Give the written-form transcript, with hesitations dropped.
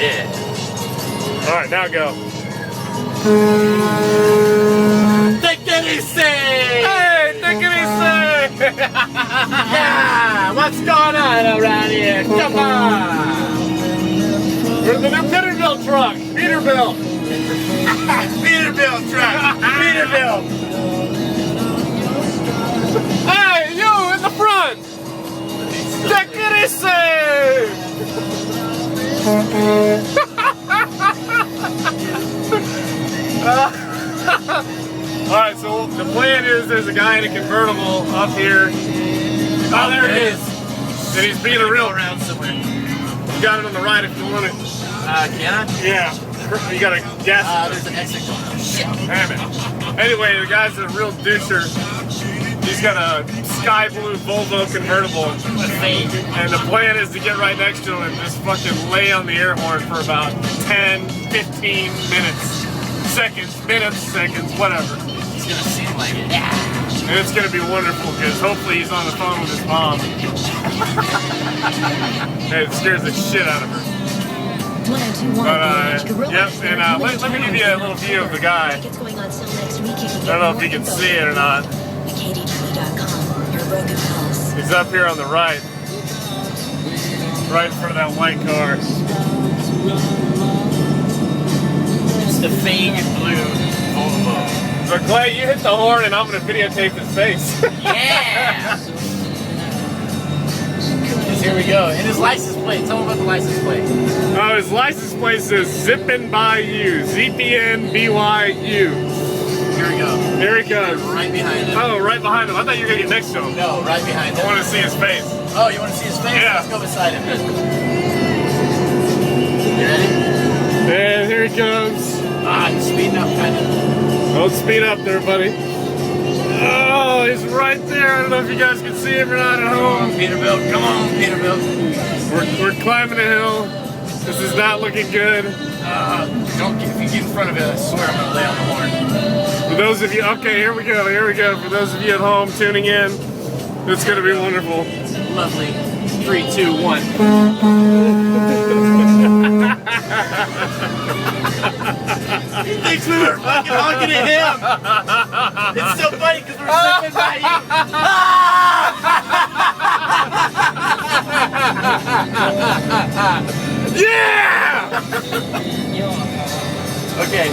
Yeah. Alright, now go. Take it easy! Hey, take it easy! Yeah! What's going on around here? Come on! We're the new Peterbilt truck! Peterbilt! Peterbilt truck! Peterbilt! Hey, you in the front! Take it easy! Alright, so the plan is there's a guy in a convertible up here. Oh, there it is. And he's being a real around somewhere. You got it on the right if you want it. Can I? Yeah. You got a gas. There's an exit going on. Shit. Damn it. Anyway, the guy's a real doucher. He's got a sky blue Volvo convertible. And the plan is to get right next to him and just fucking lay on the air horn for about 10, 15 minutes. Seconds, whatever. It's gonna seem like it. Yeah. And it's gonna be wonderful because hopefully he's on the phone with his mom. And it scares the shit out of her. But yep, and let me give you a little view of the guy. I don't know if you can see it or not. He's up here on the right. Right in front of that white car. The fake blue Volvo. So Clay, you hit the horn and I'm going to videotape his face. Yeah! Here we go. And his license plate. Tell him about the license plate. Oh, his license plate says Zippin' by You. ZPN-BYU. Here we go. Here he comes. Right behind him. Oh, right behind him. I thought you were going to get next to him. No, right behind him. I want to see his face. Oh, you want to see his face? Yeah. Let's go beside him. You ready? And here he comes. He's speeding up kind of. Don't speed up there, buddy. Oh, he's right there. I don't know if you guys can see him or not at home. Peterbilt, come on, Peterbilt. We're climbing a hill. This is not looking good. Don't if you get in front of it, I swear I'm gonna lay on the horn. For those of you, okay, here we go. For those of you at home tuning in, it's gonna be wonderful. Lovely. 3, 2, 1. He thinks we were fucking honking at him. It's so funny because we're zipping by you. Yeah! Okay.